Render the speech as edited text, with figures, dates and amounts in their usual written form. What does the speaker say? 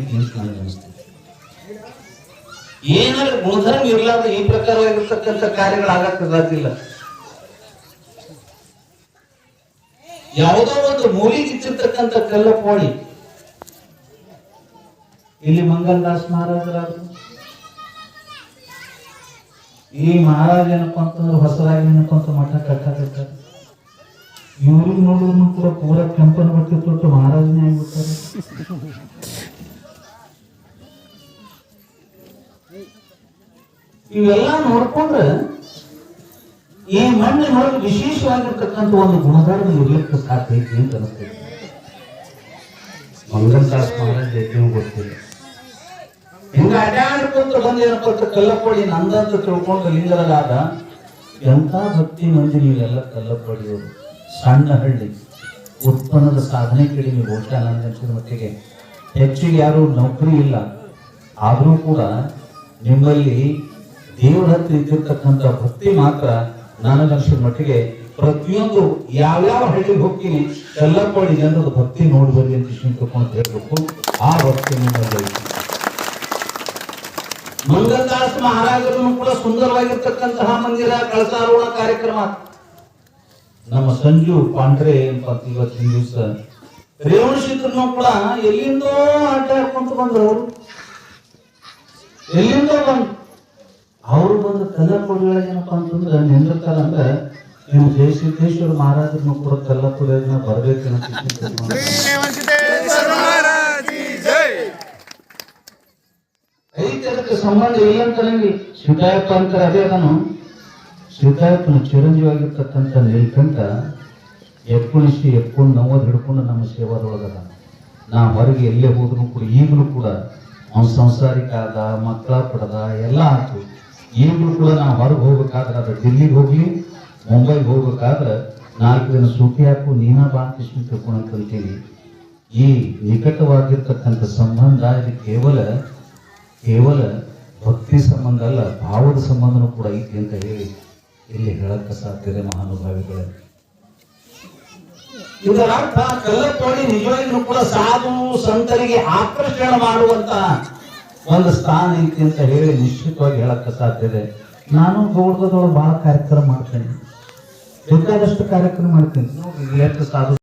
ಐತಿ ಅಂತ ನನಗೆ ಅನಿಸ್ತದೆ. ಏನಾದ್ರು ಗುಣಧರ್ಮ ಇರ್ಲಾರ್ದ ಈ ಪ್ರಕಾರವಾಗಿರ್ತಕ್ಕಂಥ ಕಾರ್ಯಗಳಾಗಕ್ಕಾಗತ್ತಿಲ್ಲ. ಯಾವುದೋ ಒಂದು ಮೂಲಿಗೆ ಇಚ್ಚಿರ್ತಕ್ಕಂಥ ಕಲ್ಲಪ್ಪೋಳಿ ಇಲ್ಲಿ ಮಂಗಲದಾಸ್ ಮಹಾರಾಜರಾದ್ರು. ಈ ಮಹಾರಾಜ ಏನಪ್ಪಾ ಅಂತಂದ್ರೆ ಹೊಸದಾಗಿ ಏನಪ್ಪಾ ಅಂತ ಮಠ ಕಟ್ಟಾಕತ್ತಾರೆ. ಇವ್ರಿಗೆ ನೋಡಿದ್ರು ಕೂಡ ಪೂರ ಕೆಂಪನ ಬಟ್ಟೆ ತೊಟ್ಟು ಮಹಾರಾಜನೇ ಆಗ್ಬಿಡ್ತಾರೆ. ಇವೆಲ್ಲ ನೋಡ್ಕೊಂಡ್ರೆ ಈ ಮಣ್ಣಿನೊಳಗೆ ವಿಶೇಷವಾಗಿರ್ತಕ್ಕಂಥ ಒಂದು ಗುಣಧರ್ಮ ಇರ್ಲಿಕ್ಕೆ ಸಾಧ್ಯ ಐತಿ ಅಂತ ಅನಿಸ್ತೈತಿ. ಮಂಗಲದಾಸ್ ಮಹಾರಾಜ ಎಲ್ಲಿಯೂ ಗೊತ್ತಿಲ್ಲ. ಹಿಂಗ ಅಡ್ಯಾಡ್ಕೊಂತ ಬಂದು ಏನಪ್ಪ ಕಲ್ಲಪ್ಪಡಿ ನಂದಂತ ತಿಳ್ಕೊಂಡು ಲಿಂಗರಾದ ಎಂಥ ಭಕ್ತಿ ಮಂದಿ ನೀವೆಲ್ಲ ಕಲ್ಲಪ್ಪಡಿಯವರು. ಸಣ್ಣ ಹಳ್ಳಿ, ಉತ್ಪನ್ನದ ಸಾಧನೆ ಕಡಿಮೆ. ಬಹುಶಃ ನನ್ನ ಅನ್ಸಿದ ಮಟ್ಟಿಗೆ ಹೆಚ್ಚಿಗೆ ಯಾರು ನೌಕರಿ ಇಲ್ಲ, ಆದರೂ ಕೂಡ ನಿಮ್ಮಲ್ಲಿ ದೇವರ ಹತ್ರ ಇದ್ದಿರ್ತಕ್ಕಂಥ ಭಕ್ತಿ ಮಾತ್ರ ನನಗನ್ಸಿದ ಮಟ್ಟಿಗೆ ಪ್ರತಿಯೊಂದು ಯಾವ್ಯಾವ ಹಳ್ಳಿಗೆ ಹೋಗ್ತೀನಿ ಕಲ್ಲಪ್ಪಡಿ ಜನರದ ಭಕ್ತಿ ನೋಡಿ ಬರ್ರಿ ಅಂತ ತಿಳ್ಕೊಂಡು ಹೇಳ್ಬೇಕು. ಆ ಭಕ್ತಿ ನಿಮ್ಮಲ್ಲಿ ಮಂಗಲದಾಸ್ ಮಹಾರಾಜರನ್ನು ಕೂಡ ಸುಂದರವಾಗಿರ್ತಕ್ಕಂತಹ ಮಂದಿರ, ಕಳಸಾರೋಹಣ ಕಾರ್ಯಕ್ರಮ. ನಮ್ಮ ಸಂಜು ಪಾಂಡ್ರೆ ಅಂತ ಇವತ್ತಿನ ದಿವಸ ರೇವಣಸಿದ್ರನ್ನು ಕೂಡ ಎಲ್ಲಿಂದೋ ಅಡ್ಡಾಡ್ಕೊಂತ ಬಂದ್ರು. ಎಲ್ಲಿಂದೋ ಅವರು ಬಂದು ಕಲ್ಲಪ್ಪಡಿಯೊಳಗೆ ಏನಪ್ಪಾ ಅಂತಂದ್ರೆ ನಿಂದಿರ್ತಾರ. ಅಂದ್ರೆ ನೀವು ಜಯಸಿದ್ದೇಶ್ವರ ಮಹಾರಾಜರನ್ನು ಕೂಡ ಕಲ್ಲಪ್ಪಡಿಯೊಳಗೆ ಬರ್ಬೇಕಂತ ಐತೆ. ಅದಕ್ಕೆ ಸಂಬಂಧ ಇಲ್ಲ ಅಂತ ನನಗೆ ಶಿವತಾಯಪ್ಪ ಅಂತಾರೆ. ಅದೇ ಅದನ್ನು ಶಿವತಾಯಪ್ಪನ ಚಿರಂಜೀವಾಗಿರ್ತಕ್ಕಂಥ ನೀಲ್ಕಂಠ 1990 ಹಿಡ್ಕೊಂಡು ನಮ್ಮ ಸೇವಾದೊಳಗದ. ನಾ ಹೊರಗೆ ಎಲ್ಲೇ ಹೋದ್ರು ಕೂಡ ಈಗಲೂ ಕೂಡ ಅವನ ಸಂಸಾರಿಕ ಆದ, ಮಕ್ಕಳ ಪಡೆದ, ಎಲ್ಲ ಆಯ್ತು. ಈಗಲೂ ಕೂಡ ನಾವು ಹೊರಗೆ ಹೋಗ್ಬೇಕಾದ್ರೆ, ಅದು ದಿಲ್ಲಿಗೆ ಹೋಗ್ಲಿ ಮುಂಬೈಗೆ ಹೋಗ್ಬೇಕಾದ್ರೆ 4 ದಿನ ಸೂಟಿ ಹಾಕು ನೀನಾ ಬಾ ಅಂತ ತಿಳ್ಕೊಳಕಂತೀವಿ. ಈ ನಿಕಟವಾಗಿರ್ತಕ್ಕಂಥ ಸಂಬಂಧ ಇದು ಕೇವಲ ಭಕ್ತಿ ಸಂಬಂಧ ಅಲ್ಲ, ಭಾವದ ಸಂಬಂಧನೂ ಕೂಡ ಐತಿ ಅಂತ ಹೇಳಿ ಇಲ್ಲಿ ಹೇಳಕ್ಕೆ ಸಾಧ್ಯತೆ ಮಹಾನುಭಾವಿಗಳೇ. ಇದರ ಅರ್ಥ ಕಲ್ಲಪ್ಪಡಿ ನಿಜವಾಗಿಯೂ ಕೂಡ ಸಾಧು ಸಂತರಿಗೆ ಆಕರ್ಷಣೆ ಮಾಡುವಂತ ಒಂದು ಸ್ಥಾನ ಐತಿ ಅಂತ ಹೇಳಿ ನಿಶ್ಚಿತವಾಗಿ ಹೇಳಕ್ಕೆ ಸಾಧ್ಯತೆ. ನಾನು ಗೌಡದೊಳಗೆ ಬಹಳ ಕಾರ್ಯಕ್ರಮ ಮಾಡ್ತೇನೆ, ಬೇಕಾದಷ್ಟು ಕಾರ್ಯಕ್ರಮ ಮಾಡ್ತೀನಿ. ಸಾಧು